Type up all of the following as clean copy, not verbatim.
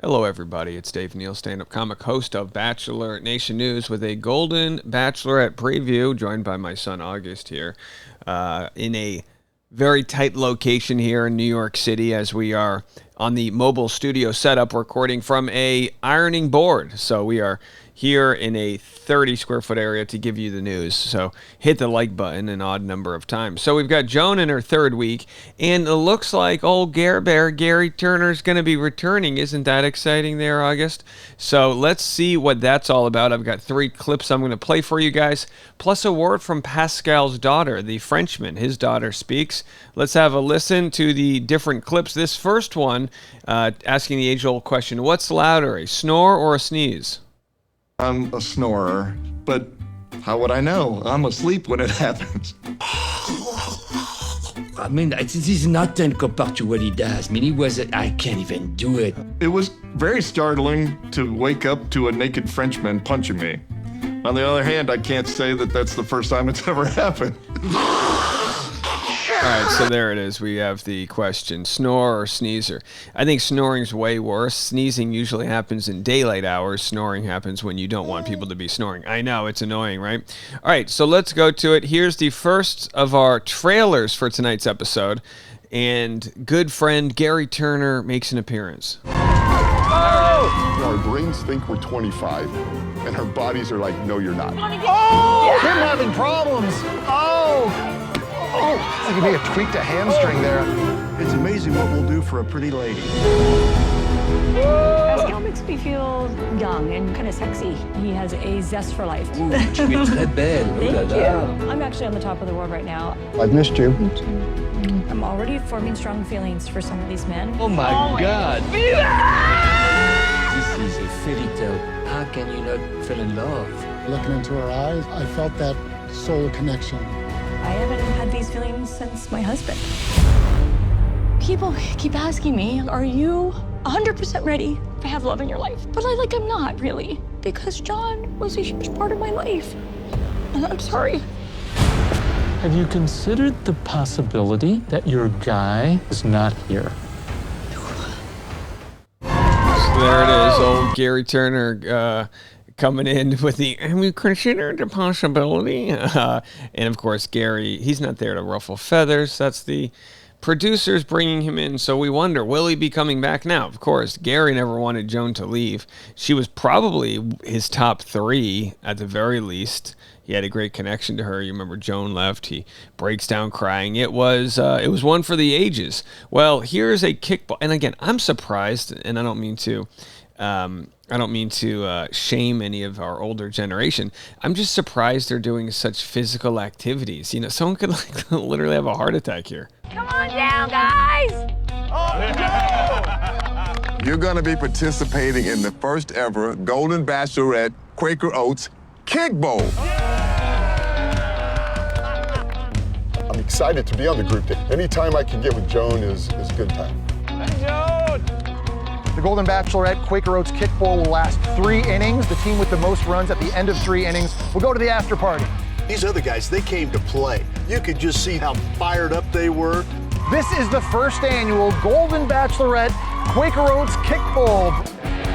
Hello, everybody. It's Dave Neal, stand-up comic, host of Bachelor Nation News with a Golden Bachelorette preview, joined by my son August here in a very tight location here in New York City as we are on the mobile studio setup recording from a ironing board. So we are here in a 30 square foot area to give you the news. So hit the like button an odd number of times. So we've got Joan in her third week, and it looks like old Gerry Turner is going to be returning. Isn't that exciting there, August? So let's see what that's all about. I've got 3 clips I'm going to play for you guys, plus a word from Pascal's daughter, the Frenchman. His daughter speaks. Let's have a listen to the different clips. This first one, asking the age-old question, what's louder, a snore or a sneeze? I'm a snorer, but how would I know? I'm asleep when it happens. I mean, this is nothing compared to what he does. I mean, I can't even do it. It was very startling to wake up to a naked Frenchman punching me. On the other hand, I can't say that that's the first time it's ever happened. All right, so there it is. We have the question, snore or sneezer. I think snoring's way worse. Sneezing usually happens in daylight hours. Snoring happens when you don't want people to be snoring. I know, it's annoying, right? All right, so let's go to it. Here's the first of our trailers for tonight's episode, and good friend Gerry Turner makes an appearance. Our brains think we're 25, and our bodies are like, no, you're not. Oh, Kim having problems. Oh, it's like you may have tweaked a hamstring there. It's amazing what we'll do for a pretty lady. Pascal makes me feel young and kind of sexy. He has a zest for life. Ooh, tu es très belle. Thank you. I'm actually on the top of the world right now. I've missed you. I'm already forming strong feelings for some of these men. Oh my God. This is a fairy tale. How can you not fall in love? Looking into her eyes, I felt that soul connection. I haven't had these feelings since my husband. People keep asking me, are you 100% ready to have love in your life? But I'm not really, because John was a huge part of my life. And I'm sorry. Have you considered the possibility that your guy is not here? So there it is, old Gerry Turner coming in with the, have you considered the possibility? And of course, Gerry, he's not there to ruffle feathers. That's the producers bringing him in. So we wonder, will he be coming back now? Of course, Gerry never wanted Joan to leave. She was probably his top 3 at the very least. He had a great connection to her. You remember Joan left. He breaks down crying. It was one for the ages. Well, here's a kickball. And again, I'm surprised, and I don't mean to shame any of our older generation. I'm just surprised they're doing such physical activities. You know, someone could literally have a heart attack here. Come on down, guys. You're going to be participating in the first ever Golden Bachelorette Quaker Oats kickball. I'm excited to be on the group day. Anytime I can get with Joan is a good time. The Golden Bachelorette Quaker Oats kickball will last 3 innings. The team with the most runs at the end of 3 innings will go to the after party. These other guys, they came to play. You could just see how fired up they were. This is the first annual Golden Bachelorette Quaker Oats kickball.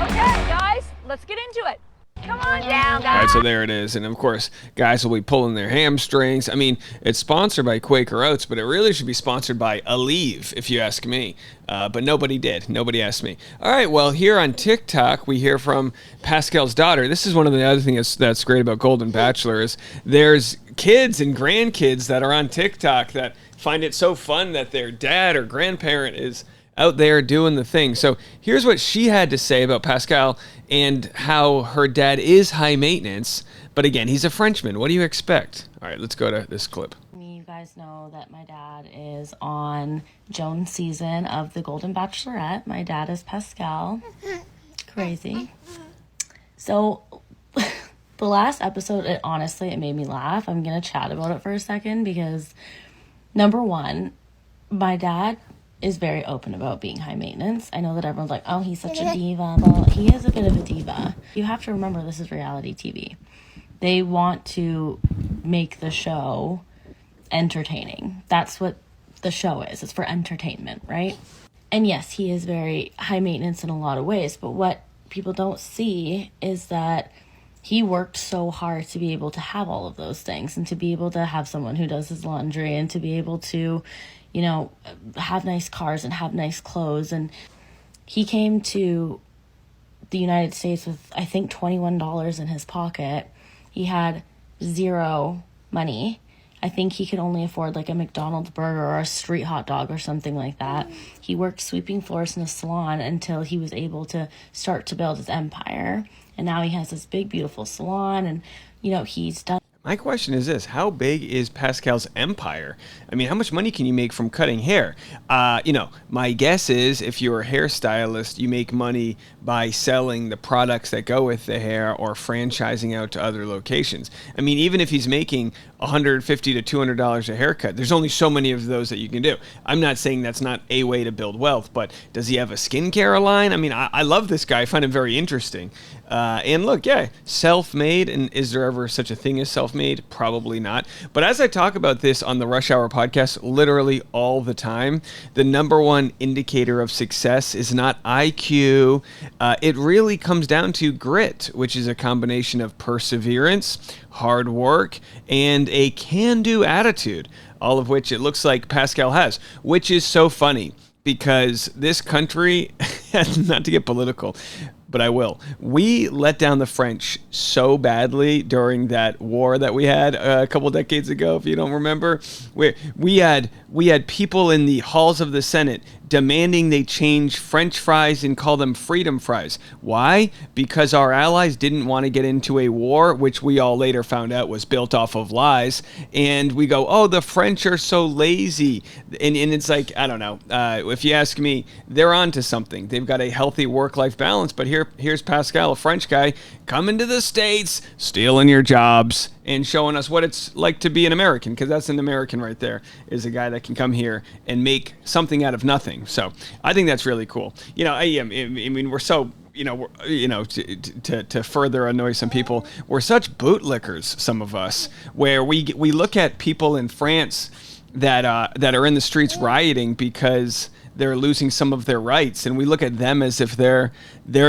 Okay, guys, let's get into it. Come on down, guys. All right, so there it is. And of course, guys will be pulling their hamstrings. I mean, it's sponsored by Quaker Oats, but it really should be sponsored by Aleve, if you ask me. But nobody did. Nobody asked me. All right, well, here on TikTok, we hear from Pascal's daughter. This is one of the other things that's great about Golden Bachelor is there's kids and grandkids that are on TikTok that find it so fun that their dad or grandparent is out there doing the thing. So here's what she had to say about Pascal and how her dad is high maintenance. But again, he's a Frenchman. What do you expect? All right, let's go to this clip. You guys know that my dad is on Joan's season of The Golden Bachelorette. My dad is Pascal. Crazy. So the last episode, it made me laugh. I'm going to chat about it for a second because, number one, my dad is very open about being high maintenance. I know that everyone's like, oh, he's such a diva. Well, he is a bit of a diva. You have to remember this is reality TV. They want to make the show entertaining. That's what the show is. It's for entertainment, right? And yes, he is very high maintenance in a lot of ways, but what people don't see is that he worked so hard to be able to have all of those things, and to be able to have someone who does his laundry, and to be able to, you know, have nice cars and have nice clothes. And he came to the United States with, I think, $21 in his pocket. He had zero money. I think he could only afford like a McDonald's burger or a street hot dog or something like that. He worked sweeping floors in a salon until he was able to start to build his empire. And now he has this big, beautiful salon, and, you know, he's done. My question is this: how big is Pascal's empire? I mean, how much money can you make from cutting hair? You know, my guess is if you're a hairstylist, you make money by selling the products that go with the hair or franchising out to other locations. I mean, even if he's making $150 to $200 a haircut, there's only so many of those that you can do. I'm not saying that's not a way to build wealth, but does he have a skincare line? I mean, I love this guy. I find him very interesting. And look, yeah, self-made. And is there ever such a thing as self-made? Probably not. But as I talk about this on the Rush Hour podcast literally all the time, the number one indicator of success is not IQ. It really comes down to grit, which is a combination of perseverance, hard work, and a can-do attitude, all of which it looks like Pascal has, which is so funny because this country, not to get political, but I will. We let down the French so badly during that war that we had a couple decades ago, if you don't remember. We had people in the halls of the Senate demanding they change French fries and call them freedom fries. Why? Because our allies didn't want to get into a war, which we all later found out was built off of lies. And we go, oh, the French are so lazy. And it's like, I don't know. If you ask me, they're onto something. They've got a healthy work-life balance. But here's Pascal, a French guy, coming to the States, stealing your jobs, and showing us what it's like to be an American, because that's an American right there, is a guy that can come here and make something out of nothing. So I think that's really cool. You know, I mean, we're so, to further annoy some people, we're such bootlickers, some of us, where we look at people in France that are in the streets rioting because they're losing some of their rights, and we look at them as if they're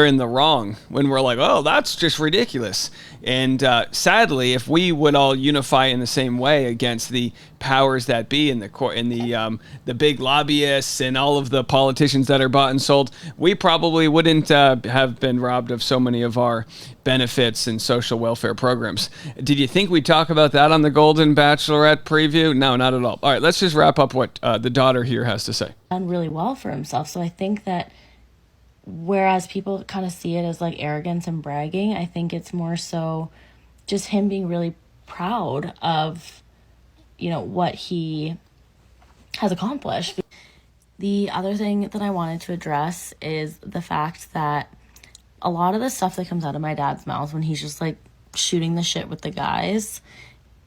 in the wrong, when we're like, oh, that's just ridiculous. And sadly, if we would all unify in the same way against the powers that be and the big lobbyists and all of the politicians that are bought and sold, we probably wouldn't have been robbed of so many of our benefits and social welfare programs. Did you think we'd talk about that on the Golden Bachelorette preview? No, not at all. All right, let's just wrap up what the daughter here has to say. Done really well for himself. So I think that whereas people kind of see it as like arrogance and bragging, I think it's more so just him being really proud of, you know, what he has accomplished. The other thing that I wanted to address is the fact that a lot of the stuff that comes out of my dad's mouth when he's just like shooting the shit with the guys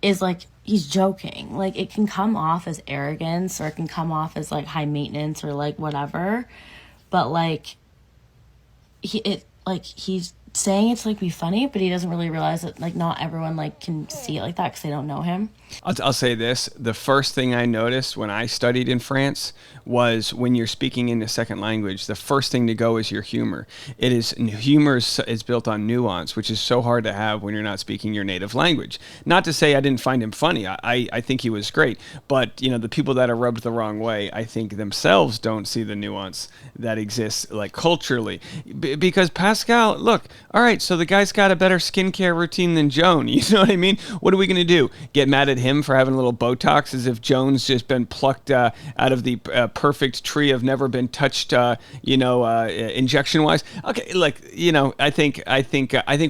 is like he's joking. Like, it can come off as arrogance, or it can come off as like high maintenance, or like whatever, but like he's saying it to like be funny, but he doesn't really realize that like not everyone like can see it like that because they don't know him. I'll say this: the first thing I noticed when I studied in France was when you're speaking in a second language, the first thing to go is your humor. Humor is built on nuance, which is so hard to have when you're not speaking your native language. Not to say I didn't find him funny. I think he was great, but you know, the people that are rubbed the wrong way, I think themselves don't see the nuance that exists like culturally. Because Pascal, look, all right, so the guy's got a better skincare routine than Joan. You know what I mean? What are we going to do? Get mad at him for having a little Botox as if Joan's just been plucked out of the perfect tree of never been touched, injection-wise? Okay, like, you know, I think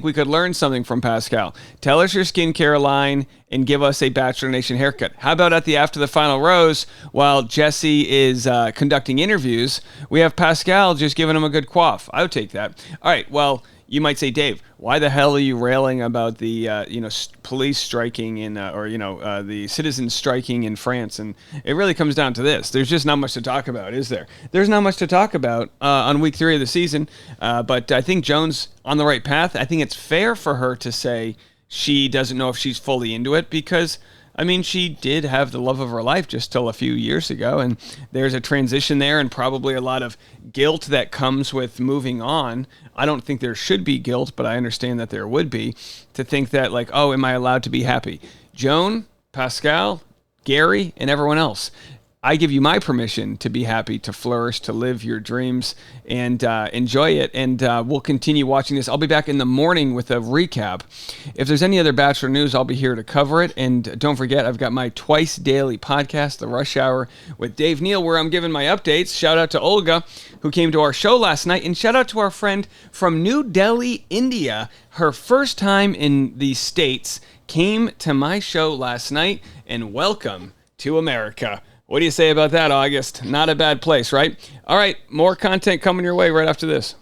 we could learn something from Pascal. Tell us your skincare line and give us a Bachelor Nation haircut. How about after the final rose, while Jesse is conducting interviews, we have Pascal just giving him a good quaff. I would take that. All right, well, you might say, Dave, why the hell are you railing about the police striking the citizens striking in France? And it really comes down to this: there's just not much to talk about, is there? There's not much to talk about on week 3 of the season. But I think Joan's on the right path. I think it's fair for her to say she doesn't know if she's fully into it, because I mean, she did have the love of her life just till a few years ago, and there's a transition there and probably a lot of guilt that comes with moving on. I don't think there should be guilt, but I understand that there would be, to think that, like, oh, am I allowed to be happy? Joan, Pascal, Gerry, and everyone else, I give you my permission to be happy, to flourish, to live your dreams, and enjoy it. And we'll continue watching this. I'll be back in the morning with a recap. If there's any other Bachelor news, I'll be here to cover it. And don't forget, I've got my twice daily podcast, The Rush Hour with Dave Neal, where I'm giving my updates. Shout out to Olga, who came to our show last night. And shout out to our friend from New Delhi, India. Her first time in the States came to my show last night. And welcome to America. What do you say about that, August? Not a bad place, right? All right, more content coming your way right after this.